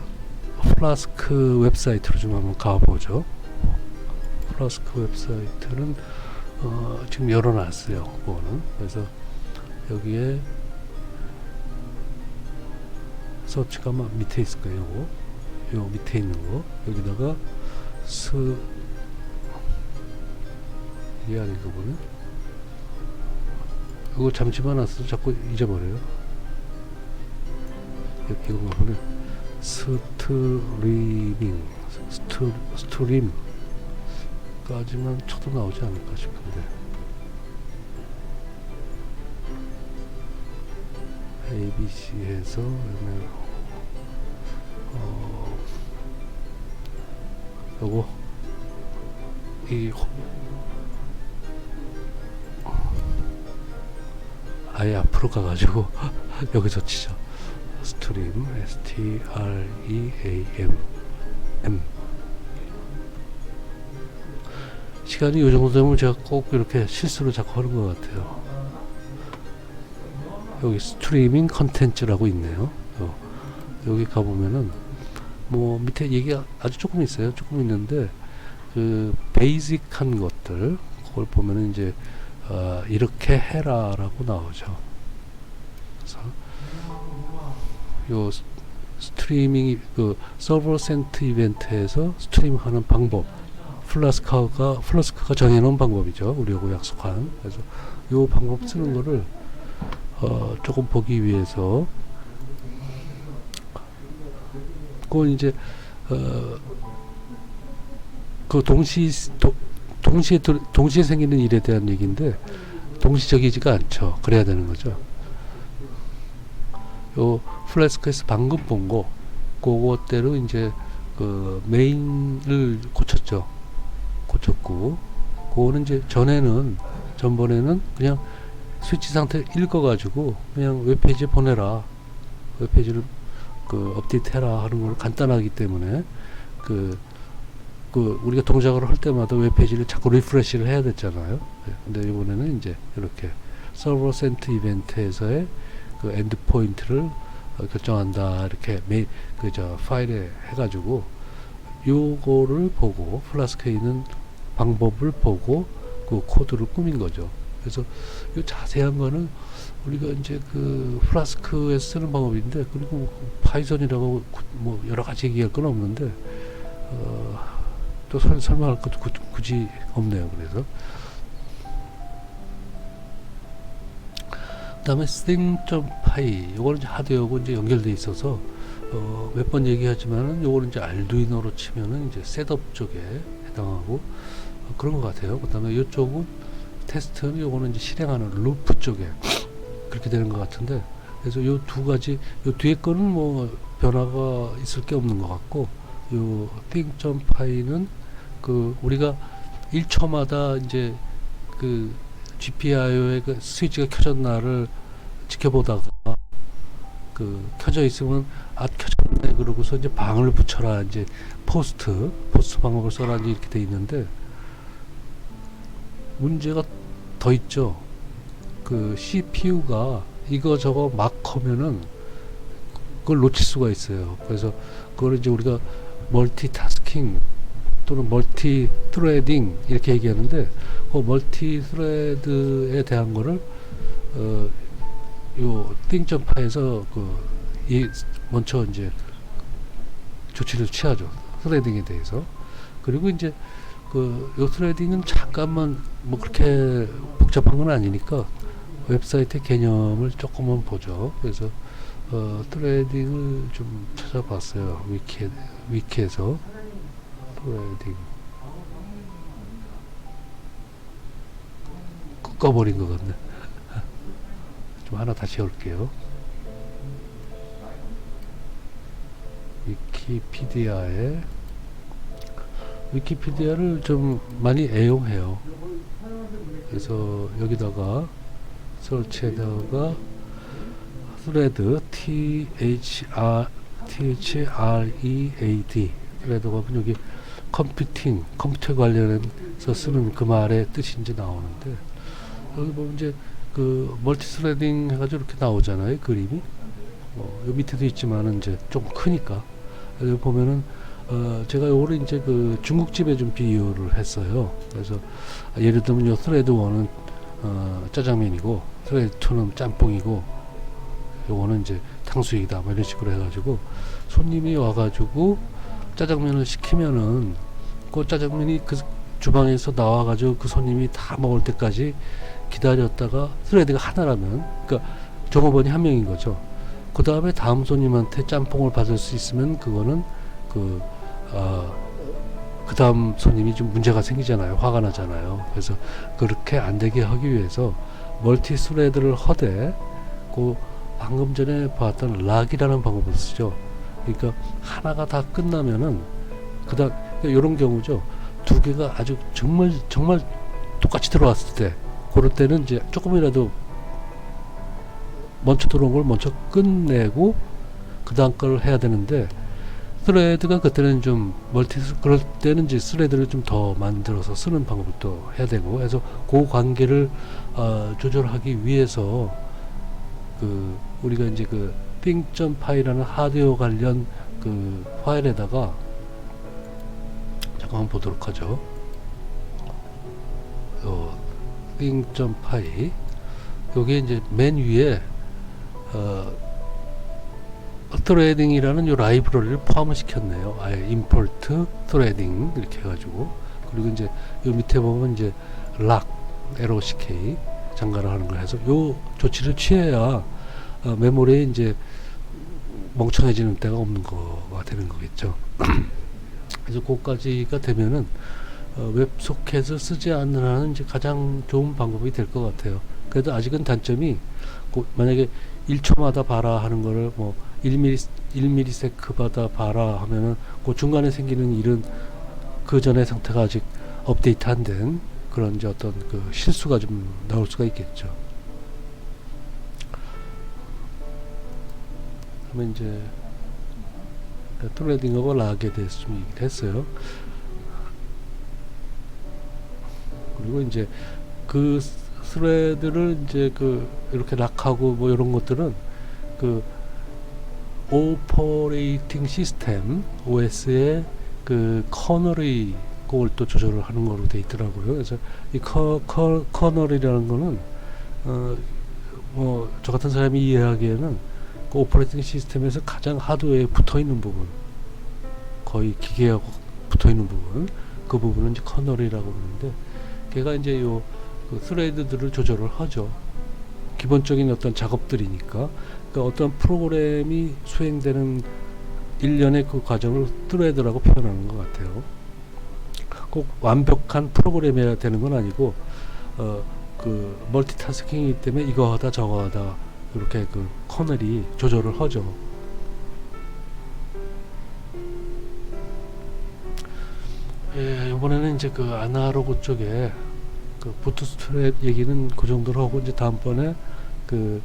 플라스크 웹사이트로 좀 한번 가보죠. 플라스크 웹사이트는 지금 열어놨어요. 그거는. 그래서 여기에 서치가 막 밑에 있을 거예요. 요 밑에 있는 거 여기다가 이게 아닌가 보네. 이거 잠시만 놨어도 자꾸 잊어버려요. 이건가 보네. 스트림까지만 쳐도 나오지 않을까 싶은데, ABC에서 요거 아예 앞으로 가가지고 여기서 치죠. 스트림 STREAM. 시간이 요 정도 되면 제가 꼭 이렇게 실수로 자꾸 하는 것 같아요. 여기 스트리밍 컨텐츠라고 있네요. 여기 가보면은 뭐 밑에 얘기가 아주 조금 있어요. 조금 있는데 그 베이직한 것들, 그걸 보면은 이제 이렇게 해라라고 나오죠. 그래서 요 스트리밍이 그 서버 센트 이벤트에서 스트림하는 방법, 플라스크가 정해놓은 방법이죠. 우리하고 약속한. 그래서 요 방법 쓰는 거를 조금 보기 위해서, 그건 이제 그 동시에 생기는 일에 대한 얘기인데 동시적이지가 않죠. 그래야 되는 거죠. 요 플래스크에서 방금 본 거, 그것대로 이제 그 메인을 고쳤고, 그거는 이제 전번에는 그냥 스위치 상태 읽어가지고 그냥 웹페이지에 보내라, 웹페이지를 그 업데이트해라 하는 걸 간단하기 때문에 우리가 동작을 할 때마다 웹페이지를 자꾸 리프레시를 해야 됐잖아요. 근데 이번에는 이제 이렇게 서버 센트 이벤트에서의 그 엔드 포인트를 결정한다, 이렇게 파일에 해가지고 요거를 보고 플라스크에 있는 방법을 보고 그 코드를 꾸민 거죠. 그래서 이 자세한 거는 우리가 이제 그 플라스크에서 쓰는 방법인데, 그리고 파이썬이라고 뭐 여러 가지 얘기할 건 없는데 또 설명할 것도 굳이 없네요. 그래서 그다음에 thing.py, 요거는 이제 하드웨어하고 이제 연결돼 있어서 몇 번 얘기하지만은 요거는 이제 알두이노로 치면은 이제 셋업 쪽에 해당하고 그런 것 같아요. 그다음에 요쪽은 테스트는 요거는 이제 실행하는 루프 쪽에 그렇게 되는 것 같은데, 그래서 요 두 가지, 요 뒤에 거는 뭐 변화가 있을 게 없는 것 같고, 요 thing.py는 그 우리가 1초마다 이제 그 GPIO의 그 스위치가 켜졌나를 지켜보다가 그 켜져 있으면 켜졌네 그러고서 이제 방을 붙여라 이제 포스트 방법을 써라 이제 이렇게 돼 있는데 문제가 더 있죠. 그 CPU가 이거 저거 막 하면은 그걸 놓칠 수가 있어요. 그래서 그걸 이제 우리가 멀티타스킹 또는 멀티 트레딩 이렇게 얘기하는데 그 멀티 트레드에 대한 거를 요 띵점파에서 먼저 이제 조치를 취하죠. 트레이딩에 대해서. 그리고 이제 요 트레이딩은 잠깐만 뭐 그렇게 복잡한 건 아니니까 웹사이트 개념을 조금만 보죠. 그래서 트레이딩을 좀 찾아봤어요. 위키에서 트레이딩 꺼버린 것 같네. 좀 하나 다시 열게요. 위키피디아를 좀 많이 애용해요. 그래서 여기다가 설치에다가 thread THREAD thread가 여기 컴퓨터에 관련해서 쓰는 그 말의 뜻이 이제 나오는데 여기 보면 이제 그 멀티 스레딩 해가지고 이렇게 나오잖아요. 그림이 요 밑에도 있지만은 이제 좀 크니까 여기 보면은 제가 요거를 이제 그 중국집에 좀 비유를 했어요. 그래서 예를 들면 요 스레드 1은 짜장면이고 스레드 2는 짬뽕이고 요거는 이제 탕수육이다 뭐 이런 식으로 해가지고 손님이 와가지고 짜장면을 시키면은 그 짜장면이 그 주방에서 나와가지고 그 손님이 다 먹을 때까지 기다렸다가 스레드가 하나라면 그러니까 종업원이 한 명인 거죠. 그 다음에 다음 손님한테 짬뽕을 받을 수 있으면 그거는 그 다음 손님이 좀 문제가 생기잖아요. 화가 나잖아요. 그래서 그렇게 안 되게 하기 위해서 멀티 스레드를 허되 그 방금 전에 봤던 락이라는 방법을 쓰죠. 그러니까 하나가 다 끝나면은 그다음 이런 경우죠. 두 개가 아주 정말 똑같이 들어왔을 때 그럴 때는 이제 조금이라도 먼저 들어온 걸 먼저 끝내고 그 다음 걸 해야 되는데 스레드가 그때는 좀 그럴 때는 이제 스레드를 좀 더 만들어서 쓰는 방법을 또 해야 되고 해서 그 관계를 조절하기 위해서 우리가 이제 그 띵.파이라는 하드웨어 관련 그 파일에다가 잠깐만 보도록 하죠. 띵.파이 요게 이제 맨 위에 트레이딩이라는 요 라이브러리를 포함을 시켰네요. 아예 임포트 트레이딩 이렇게 해가지고 그리고 이제 요 밑에 보면 이제 락 LOCK 장가를 하는 걸 해서 요 조치를 취해야 메모리에 이제 멍청해지는 때가 없는 거가 되는 거겠죠. 그래서 그까지가 되면은 웹소켓을 쓰지 않는 한은 이제 가장 좋은 방법이 될 것 같아요. 그래도 아직은 단점이 만약에 1초마다 봐라 하는 거를 뭐 1ms마다 봐라 하면은 그 중간에 생기는 일은 그 전의 상태가 아직 업데이트 안 된 그런 이제 어떤 그 실수가 좀 나올 수가 있겠죠. 그러면 이제 트레이딩하고 락에 대해서 좀 얘기를 했어요. 그리고 이제 그 스레드를 이제 이렇게 락하고 뭐 이런 것들은 그 오퍼레이팅 시스템 OS의 그 커널의 그걸 또 조절을 하는 거로 돼 있더라고요. 그래서 이 커널이라는 거는 뭐 저 같은 사람이 이해하기에는 그 오퍼레이팅 시스템에서 가장 하드웨어에 붙어 있는 부분, 거의 기계하고 붙어 있는 부분, 그 부분은 이제 커널이라고 하는데, 걔가 이제 그 스레드들을 조절을 하죠. 기본적인 어떤 작업들이니까. 그러니까 어떤 프로그램이 수행되는 일련의 그 과정을 스레드라고 표현하는 것 같아요. 꼭 완벽한 프로그램이어야 되는 건 아니고, 그 멀티타스킹이기 때문에 이거 하다 저거 하다 이렇게 그 커널이 조절을 하죠. 예, 이번에는 이제 그 아날로그 쪽에 그 부트스트랩 얘기는 그 정도로 하고, 이제 다음번에 그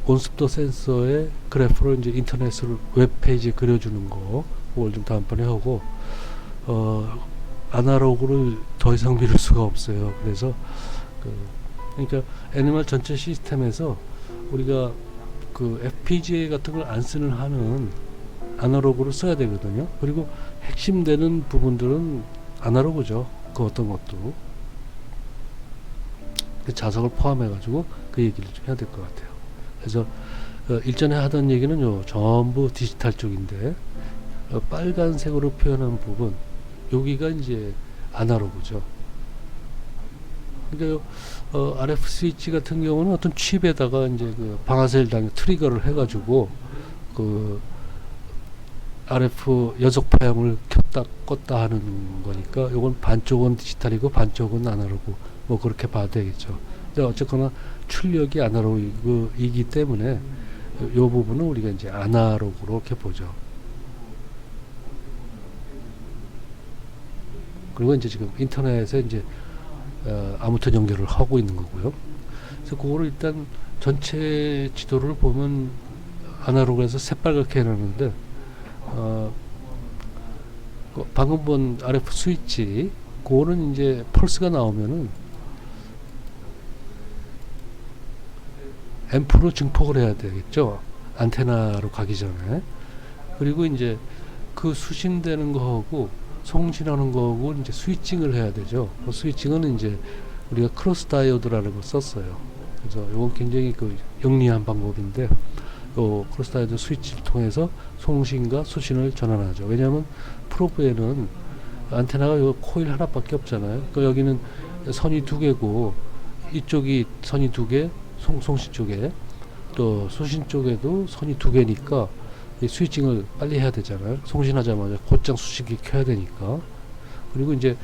온습도 센서의 그래프로 이제 인터넷으로 웹페이지에 그려주는 거, 그걸 좀 다음번에 하고, 아날로그를 더 이상 미룰 수가 없어요. 그래서 그러니까 애니멀 전체 시스템에서 우리가 그 FPGA 같은 걸 안 쓰는 한은 아날로그를 써야 되거든요. 그리고 핵심되는 부분들은 아날로그죠. 그 어떤 것도 그 자석을 포함해 가지고 그 얘기를 좀 해야 될 것 같아요. 그래서 일전에 하던 얘기는 전부 디지털 쪽인데, 빨간색으로 표현한 부분, 여기가 이제 아날로그죠. 그러니까 RF 스위치 같은 경우는 어떤 칩에다가 이제 그 방아쇠를 당겨 트리거를 해가지고 그 RF 여속 파형을 켰다 껐다 하는 거니까, 요건 반쪽은 디지털이고 반쪽은 아날로그, 뭐 그렇게 봐도 되겠죠. 근데 어쨌거나 출력이 아날로그이기 때문에 요 부분은 우리가 이제 아날로그로 이렇게 보죠. 그리고 이제 지금 인터넷에 이제 아무튼 연결을 하고 있는 거고요. 그래서 그거를 일단 전체 지도를 보면 아날로그에서 새빨갛게 해놨는데, 방금 본 RF 스위치, 그거는 이제 펄스가 나오면은 앰프로 증폭을 해야 되겠죠. 안테나로 가기 전에. 그리고 이제 그 수신되는 거하고 송신하는 거하고 이제 스위칭을 해야 되죠. 그 스위칭은 이제 우리가 크로스 다이오드라는 걸 썼어요. 그래서 이건 굉장히 그 영리한 방법인데, 요 크로스 다이오드 스위치를 통해서 송신과 수신을 전환하죠. 왜냐하면 프로브에는 안테나가 요 코일 하나밖에 없잖아요. 그 여기는 선이 두 개고, 이쪽이 선이 두 개, 송신 쪽에, 또 수신 쪽에도 선이 두 개니까 이 스위칭을 빨리 해야 되잖아요. 송신하자마자 곧장 수신기 켜야 되니까. 그리고 이제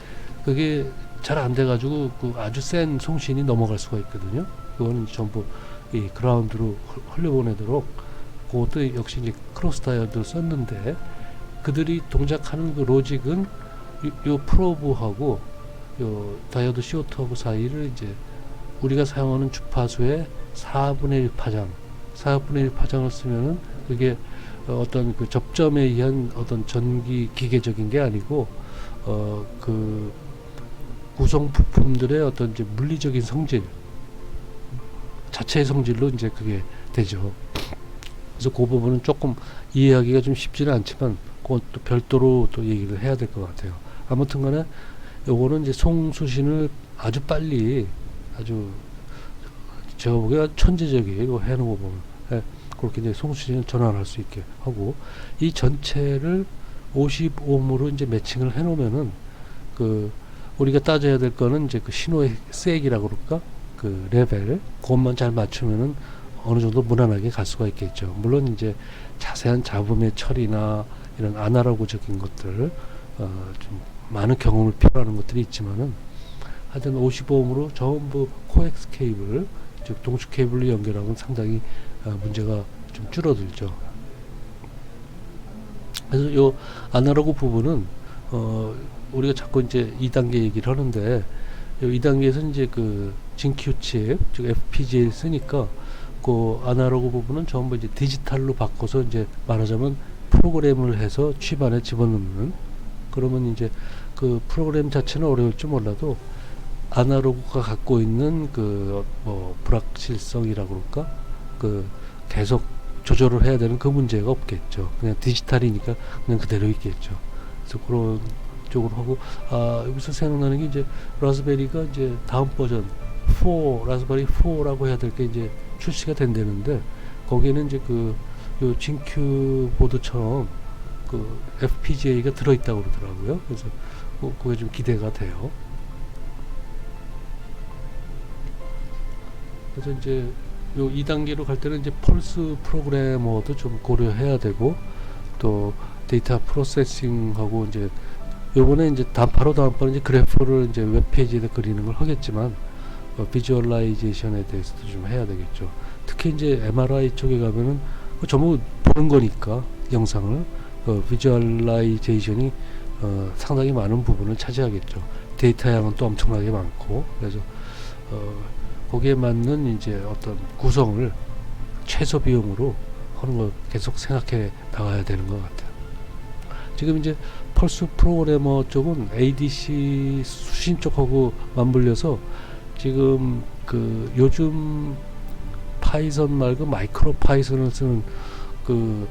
그게 잘 안 돼가지고 그 아주 센 송신이 넘어갈 수가 있거든요. 그거는 전부 이 그라운드로 흘려보내도록, 그것도 역시 이제 크로스 다이오드를 썼는데, 그들이 동작하는 그 로직은 요 프로브하고 요 다이오드 CO2하고 사이를 이제 우리가 사용하는 주파수의 4분의 1 파장, 4분의 1 파장을 쓰면은 그게 어떤 그 접점에 의한 어떤 전기 기계적인 게 아니고, 그 구성 부품들의 어떤 이제 물리적인 성질, 자체의 성질로 이제 그게 되죠. 그래서 그 부분은 조금 이해하기가 좀 쉽지는 않지만, 그것도 별도로 또 얘기를 해야 될 것 같아요. 아무튼 간에 요거는 이제 송수신을 아주 빨리, 아주 제가 보기에 천재적이에요. 해놓은 거 보면. 예, 그렇게 이제 송수신을 전환할 수 있게 하고, 이 전체를 50옴으로 이제 매칭을 해놓으면은, 그 우리가 따져야 될 거는 이제 그 신호의 색이라고 그럴까, 그 레벨, 그것만 잘 맞추면은 어느 정도 무난하게 갈 수가 있겠죠. 물론 이제 자세한 잡음의 처리나 이런 아날로그적인 것들, 좀 많은 경험을 필요하는 것들이 있지만은, 하여튼 55옴으로 전부 코엑스 케이블, 즉 동축 케이블로 연결하면 상당히 문제가 좀 줄어들죠. 그래서 요 아날로그 부분은 우리가 자꾸 이제 2단계 얘기를 하는데, 요 2단계에서 이제 그 진큐 칩, 즉 FPGA 쓰니까 그 아날로그 부분은 전부 이제 디지털로 바꿔서, 이제 말하자면 프로그램을 해서 칩 안에 집어넣는, 그러면 이제 그 프로그램 자체는 어려울지 몰라도 아날로그가 갖고 있는 그 뭐 불확실성이라고 그럴까, 그 계속 조절을 해야 되는 그 문제가 없겠죠. 그냥 디지털이니까 그냥 그대로 있겠죠. 그래서 그런 쪽으로 하고, 여기서 생각나는 게 이제 라즈베리가 이제 다음 버전 4, 라즈베리 4라고 해야 될 게 이제 출시가 된다는데, 거기에는 이제 그 요 진큐 보드처럼 그 FPGA가 들어있다고 그러더라고요. 그래서 그게 좀 기대가 돼요. 그래서 이제 요 2단계로 갈 때는 이제 펄스 프로그래머도 좀 고려해야 되고, 또 데이터 프로세싱하고, 이제 요번에 이제 바로 다음번에 이제 그래프를 이제 웹페이지에다 그리는 걸 하겠지만, 비주얼라이제이션에 대해서도 좀 해야 되겠죠. 특히 이제 MRI 쪽에 가면은 전부 보는 거니까 영상을, 비주얼라이제이션이 상당히 많은 부분을 차지하겠죠. 데이터 양은 또 엄청나게 많고, 그래서 거기에 맞는 이제 어떤 구성을 최소 비용으로 하는 걸 계속 생각해 나가야 되는 것 같아요. 지금 이제 펄스 프로그래머 쪽은 ADC 수신 쪽하고 맞물려서 지금 그 요즘 파이썬 말고 마이크로 파이썬을 쓰는 그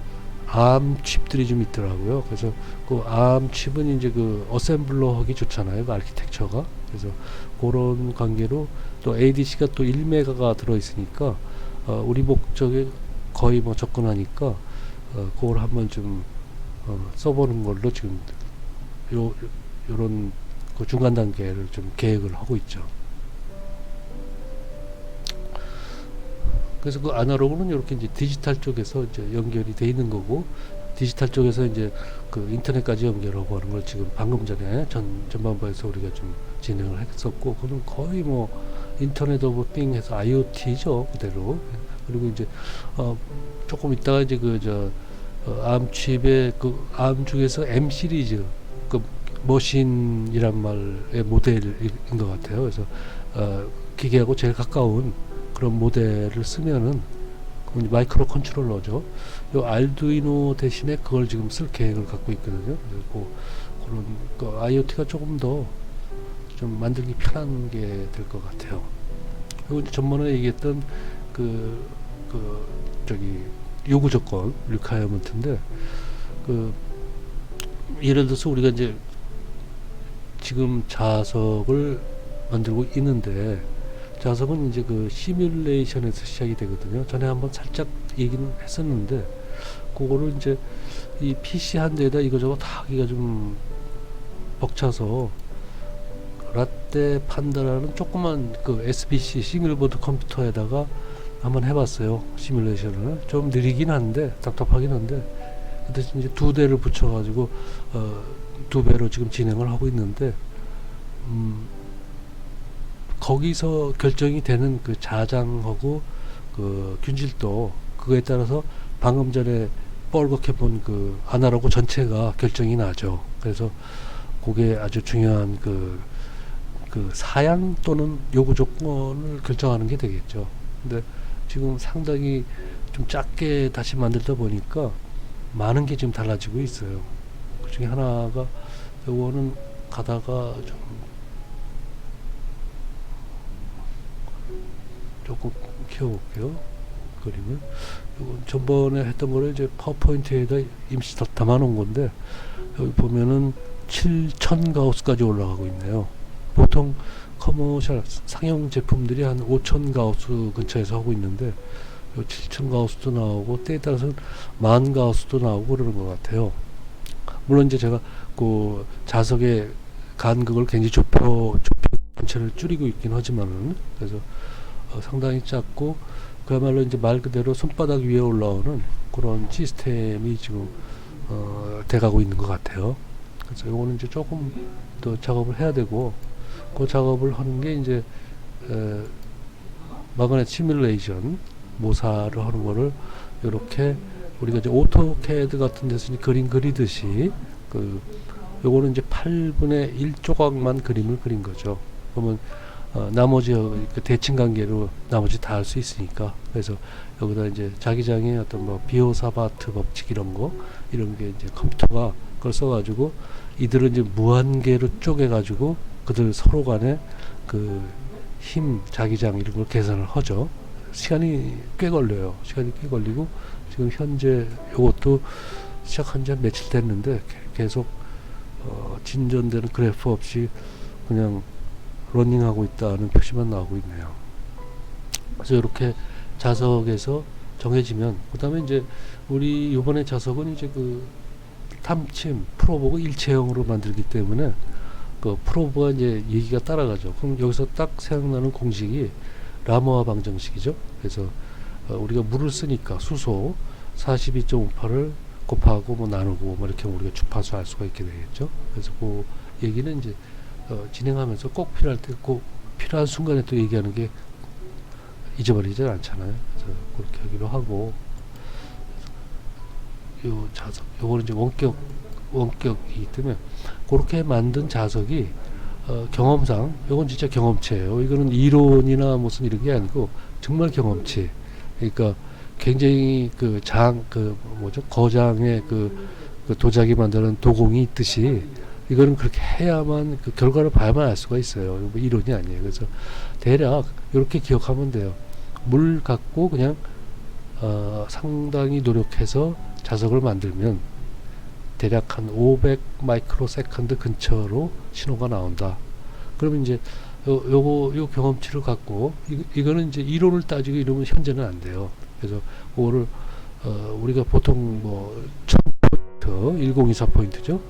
ARM 칩들이 좀 있더라고요. 그래서 그 ARM 칩은 이제 그 어셈블러 하기 좋잖아요. 그 아키텍처가. 그래서 그런 관계로 또 ADC가 또 1메가가 들어있으니까 우리 목적에 거의 뭐 접근하니까 그걸 한번 좀 써보는 걸로 지금 요런 그 중간 단계를 좀 계획을 하고 있죠. 그래서 그 아날로그는 이렇게 이제 디지털 쪽에서 이제 연결이 돼 있는 거고, 디지털 쪽에서 이제 그 인터넷까지 연결하고 하는 걸 지금 방금 전에 전반부에서 우리가 좀 진행을 했었고, 그건 거의 뭐 인터넷 오브 띵 해서 IoT죠 그대로. 그리고 이제 조금 있다가 이제 ARM 칩의 그 ARM 중에서 M 시리즈 그 머신이란 말의 모델인 것 같아요. 그래서 기계하고 제일 가까운 그런 모델을 쓰면은 마이크로 컨트롤러죠. 요 알두이노 대신에 그걸 지금 쓸 계획을 갖고 있거든요. 그리고 그런 그 IoT가 조금 더 좀 만들기 편한 게 될 것 같아요. 그리고 전번에 얘기했던 저기 요구 조건 리콰이어먼트인데, 그 예를 들어서 우리가 이제 지금 자석을 만들고 있는데, 자석은 이제 그 시뮬레이션에서 시작이 되거든요. 전에 한번 살짝 얘기는 했었는데, 그거를 이제 이 PC 한 대에다 이거저거 다 하기가 좀 벅차서 라떼 판다라는 조그만 그 SBC 싱글보드 컴퓨터에다가 한번 해봤어요. 시뮬레이션을. 좀 느리긴 한데, 답답하긴 한데, 그 대신 이제 두 대를 붙여가지고, 두 배로 지금 진행을 하고 있는데, 거기서 결정이 되는 그 자장하고 그 균질도, 그거에 따라서 방금 전에 뻘겋게 본 그 아날로그 전체가 결정이 나죠. 그래서 그게 아주 중요한 그 사양 또는 요구 조건을 결정하는 게 되겠죠. 근데 지금 상당히 좀 작게 다시 만들다 보니까 많은 게 지금 달라지고 있어요. 그 중에 하나가, 요거는 가다가 조금 키워볼게요. 그림을. 요거 전번에 했던 거를 이제 파워포인트에다 임시 담아놓은 건데, 여기 보면은 7000 가우스까지 올라가고 있네요. 보통 커머셜 상용 제품들이 한 5000 가우스 근처에서 하고 있는데, 7000 가우스도 나오고 때에 따라서는 10,000 가우스도 나오고 그러는 것 같아요. 물론 이제 제가 그 자석의 간극을 굉장히 전체를 줄이고 있긴 하지만은, 그래서 상당히 작고 그야말로 이제 말 그대로 손바닥 위에 올라오는 그런 시스템이 지금 돼가고 있는 것 같아요. 그래서 요거는 이제 조금 더 작업을 해야 되고, 그 작업을 하는 게 이제 마그넷 시뮬레이션 모사를 하는 거를 이렇게 우리가 이제 오토캐드 같은 데서 그림 그리듯이 요거는 이제 8분의 1 조각만 그림을 그린 거죠. 그러면 나머지 그 대칭 관계로 나머지 다 할 수 있으니까. 그래서 여기다 이제 자기장의 어떤 뭐 비오사바트 법칙 이런 게 이제 컴퓨터가 그걸 써가지고 이들은 이제 무한계로 쪼개가지고 그들 서로 간에 그 힘, 자기장 이런 걸 계산을 하죠. 시간이 꽤 걸려요. 시간이 꽤 걸리고, 지금 현재 이것도 시작한 지 며칠 됐는데 계속 진전되는 그래프 없이 그냥 러닝하고 있다는 표시만 나오고 있네요. 그래서 이렇게 자석에서 정해지면, 그 다음에 이제 우리 요번에 자석은 이제 그 탐침 프로보고 일체형으로 만들기 때문에 그 프로브가 이제 얘기가 따라가죠. 그럼 여기서 딱 생각나는 공식이 라모아 방정식이죠. 그래서 우리가 물을 쓰니까 수소 42.58을 곱하고 뭐 나누고 뭐 이렇게 우리가 주파수 알 수가 있게 되겠죠. 그래서 그 얘기는 이제 진행하면서 꼭 필요할 때 꼭 필요한 순간에 또 얘기하는 게 잊어버리지 않잖아요. 그래서 그렇게 하기로 하고, 요 자석 요거는 이제 원격 원격이기 때문에 그렇게 만든 자석이 경험상 이건 진짜 경험치예요. 이거는 이론이나 무슨 이런 게 아니고 정말 경험치. 그러니까 굉장히 거장의 그 도자기 만드는 도공이 있듯이 이거는 그렇게 해야만 그 결과를 봐야만 알 수가 있어요. 뭐 이론이 아니에요. 그래서 대략 이렇게 기억하면 돼요. 물 갖고 그냥 상당히 노력해서 자석을 만들면 대략 한 500 마이크로 세컨드 근처로 신호가 나온다. 그러면 이제 요 경험치를 갖고 이거는 이제 이론을 따지고 이러면 현재는 안 돼요. 그래서 그거를 우리가 보통 뭐 1000포인트, 1024 포인트죠.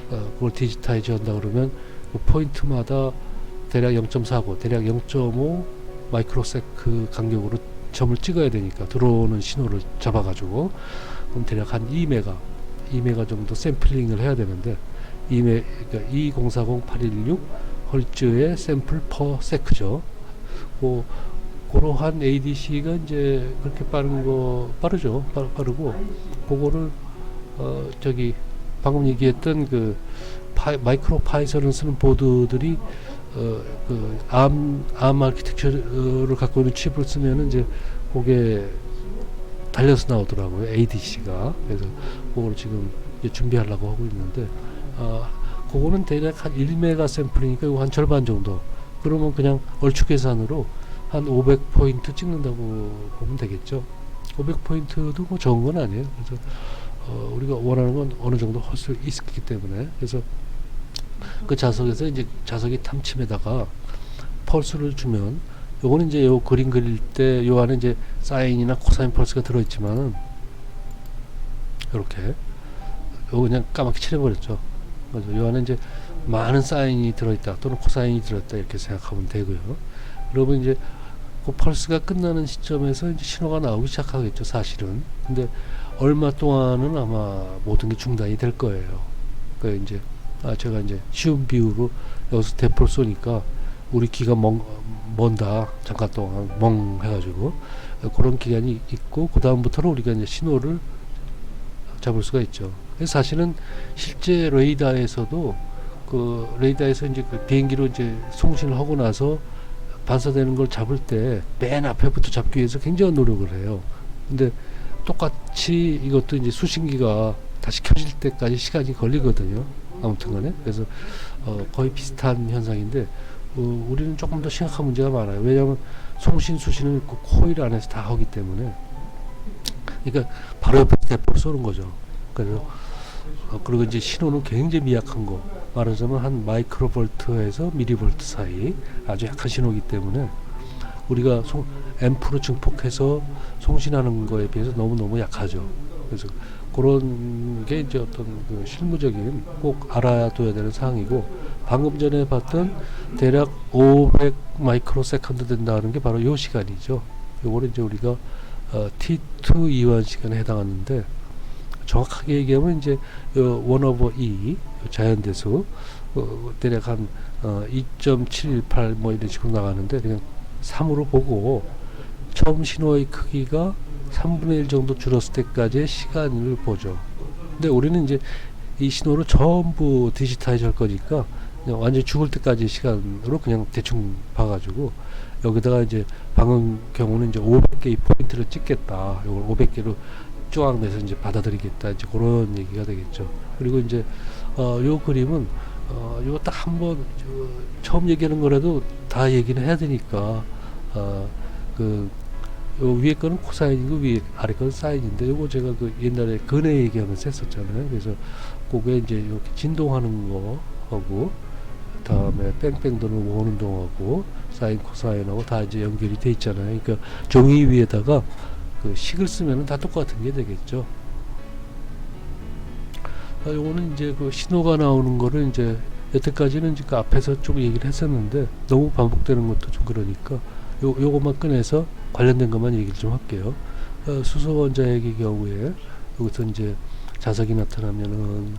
그걸 디지타이즈 한다 그러면 그 포인트마다 대략 0.49, 대략 0.5 마이크로세크 간격으로 점을 찍어야 되니까 들어오는 신호를 잡아가지고 그럼 대략 한 2메가 정도 샘플링을 해야 되는데 그러니까 2040-816 헐츠의 샘플 퍼 세크죠. 그러한 ADC가 이제 그렇게 빠르죠. 빠르고 그거를 방금 얘기했던 그 마이크로 파이썬을 쓰는 보드들이 암 아키텍처를 갖고 있는 칩을 쓰면은 이제 그게 달려서 나오더라고요. ADC가. 그래서 그걸 지금 이제 준비하려고 하고 있는데 그거는 대략 한 1메가 샘플이니까 이거 한 절반 정도. 그러면 그냥 얼추 계산으로 한 500포인트 찍는다고 보면 되겠죠. 500포인트도 뭐 적은 건 아니에요. 그래서 우리가 원하는 건 어느 정도 할 수 있기 때문에 그래서 그 자석에서 이제 자석이 탐침에다가 펄스를 주면 요거는 이제 요 그림 그릴 때 요 안에 이제 사인이나 코사인 펄스가 들어있지만은 요렇게 요거 그냥 까맣게 칠해버렸죠. 그래서 요 안에 이제 많은 사인이 들어있다 또는 코사인이 들어있다 이렇게 생각하면 되고요. 그러면 이제 그 펄스가 끝나는 시점에서 이제 신호가 나오기 시작하겠죠, 사실은. 근데 얼마 동안은 아마 모든 게 중단이 될 거예요. 그러니까 이제 제가 이제 쉬운 비유로 여기서 대포를 쏘니까 우리 귀가 먼다 잠깐 동안 멍 해가지고 그런 기간이 있고 그 다음부터는 우리가 이제 신호를 잡을 수가 있죠. 그래서 사실은 실제 레이더에서도 그 레이더에서 이제 그 비행기로 이제 송신을 하고 나서 반사되는 걸 잡을 때 맨 앞에부터 잡기 위해서 굉장한 노력을 해요. 근데 똑같이 이것도 이제 수신기가 다시 켜질 때까지 시간이 걸리거든요. 아무튼 간에. 그래서 거의 비슷한 현상인데 우리는 조금 더 심각한 문제가 많아요. 왜냐하면 송신 수신을 그 코일 안에서 다 하기 때문에 그러니까 바로 옆에 대포를 쏘는 거죠. 그래서 그리고 이제 신호는 굉장히 미약한 거 말하자면 한 마이크로볼트에서 미리볼트 사이 아주 약한 신호이기 때문에 우리가 앰프로 증폭해서 송신하는 거에 비해서 너무너무 약하죠. 그래서 그런 게 이제 어떤 그 실무적인 꼭 알아둬야 되는 사항이고 방금 전에 봤던 대략 500 마이크로 세컨드 된다는 게 바로 요 시간이죠. 요거는 이제 우리가 T2 이완 시간에 해당하는데 정확하게 얘기하면 이제 1/2 자연대수 대략 한 2.718 뭐 이런 식으로 나가는데 그냥 3으로 보고 처음 신호의 크기가 3분의 1 정도 줄었을 때까지의 시간을 보죠. 근데 우리는 이제 이 신호를 전부 디지타이즈 할 거니까 그냥 완전히 죽을 때까지 시간으로 그냥 대충 봐가지고 여기다가 이제 방금 경우는 이제 500개의 포인트를 찍겠다. 이걸 500개로 쫙 내서 이제 받아들이겠다. 이제 그런 얘기가 되겠죠. 그리고 이제 요 그림은 이거 딱 한번 처음 얘기하는 거라도 다 얘기는 해야 되니까 그 요 위에 거는 코사인이고 아래 거는 사인인데 요거 제가 그 옛날에 근해 얘기하면서 했었잖아요. 그래서 그게 이제 이렇게 진동하는 거 하고 다음에 뺑뺑 도는 원 운동하고 사인 코사인하고 다 이제 연결이 돼 있잖아요. 그러니까 종이 위에다가 그 식을 쓰면은 다 똑같은 게 되겠죠. 요거는 이제 그 신호가 나오는 거를 이제 여태까지는 그 앞에서 좀 얘기를 했었는데 너무 반복되는 것도 좀 그러니까 요것만 꺼내서 관련된 것만 얘기를 좀 할게요. 수소 원자핵의 경우에 여기서 이제 자석이 나타나면은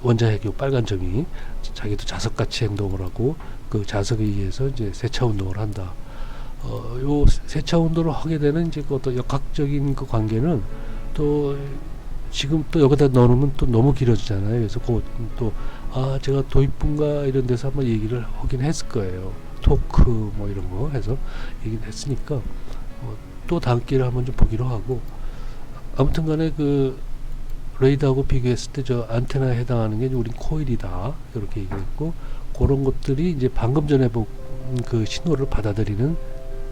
원자핵 요 빨간 점이 자기도 자석같이 행동을 하고 그 자석에 의해서 이제 세차 운동을 한다. 요 세차 운동을 하게 되는 이제 그 어떤 역학적인 그 관계는 또 지금 또 여기다 넣어놓으면 또 너무 길어지잖아요. 그래서 또 제가 도입부인가 이런 데서 한번 얘기를 하긴 했을 거예요. 토크 뭐 이런 거 해서 얘기를 했으니까 또 다음 기회를 한번 좀 보기로 하고, 아무튼간에 그 레이더하고 비교했을 때 저 안테나에 해당하는 게 우린 코일이다 이렇게 얘기했고, 그런 것들이 이제 방금 전에 본 그 신호를 받아들이는,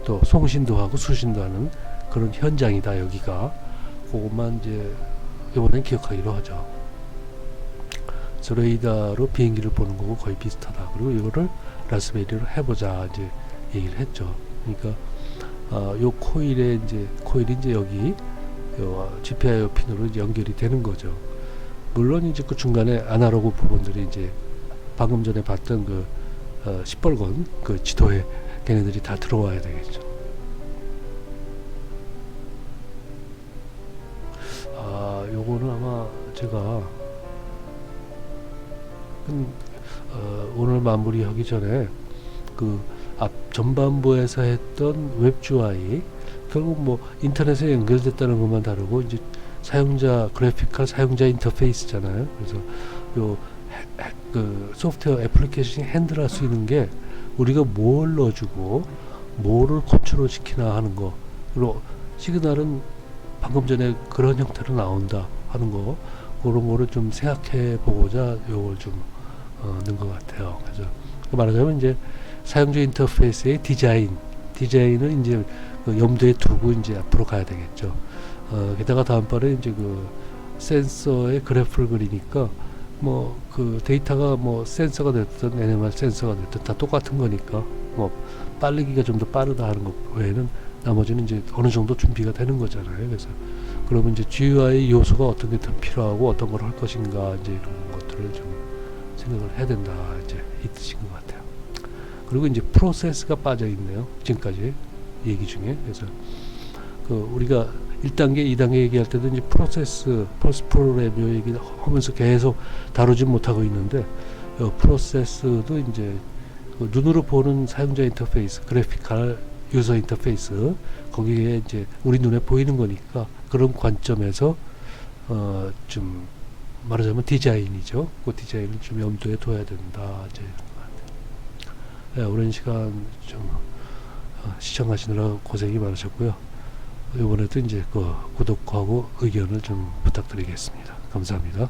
또 송신도 하고 수신도 하는 그런 현장이다 여기가. 그것만 이제 이번엔 기억하기로 하죠. 그래서 레이더로 비행기를 보는 거고 거의 비슷하다. 그리고 이거를 라스베리로 해보자 이제 얘기를 했죠. 그러니까 요 코일이 이제 여기 요 GPIO 핀으로 이제 연결이 되는 거죠. 물론 이제 그 중간에 아날로그 부분들이 이제 방금 전에 봤던 그 시뻘건 그 지도에 걔네들이 다 들어와야 되겠죠. 요거는 아마 제가 오늘 마무리하기 전에 그 앞 전반부에서 했던 웹GUI, 결국 뭐 인터넷에 연결됐다는 것만 다르고 이제 사용자 그래픽할 사용자 인터페이스잖아요. 그래서 요 그 소프트웨어 애플리케이션이 핸들할 수 있는 게 우리가 뭘 넣어주고 뭐를 컨트롤 시키나 하는 거, 그리고 시그널은 방금 전에 그런 형태로 나온다 하는 거, 그런 거를 좀 생각해 보고자 요걸 좀 넣은 것 같아요. 그래서 말하자면 이제 사용자 인터페이스의 디자인을 이제 그 염두에 두고 이제 앞으로 가야 되겠죠. 게다가 다음번에 이제 그 센서의 그래프를 그리니까 뭐 그 데이터가 뭐 센서가 됐든 NMR 센서가 됐든 다 똑같은 거니까 뭐 빠르기가 좀 더 빠르다 하는 것 외에는 나머지는 이제 어느 정도 준비가 되는 거잖아요. 그래서 그러면 이제 GUI 요소가 어떤 게 더 필요하고 어떤 걸 할 것인가 이제 이런 것들을 좀 생각을 해야 된다 이제 이 뜻인 것 같아요. 그리고 이제 프로세스가 빠져 있네요. 지금까지 얘기 중에. 그래서 그 우리가 1단계, 2단계 얘기할 때도 이제 프로세스, 퍼스트 프로그램 요 얘기 하면서 계속 다루지 못하고 있는데, 프로세스도 이제 그 눈으로 보는 사용자 인터페이스, 그래픽할 유저 인터페이스, 거기에 이제 우리 눈에 보이는 거니까 그런 관점에서 좀 말하자면 디자인이죠. 그 디자인을 좀 염두에 둬야 된다. 이제 네, 오랜 시간 좀 시청하시느라 고생이 많으셨고요. 이번에도 이제 그 구독하고 의견을 좀 부탁드리겠습니다. 감사합니다.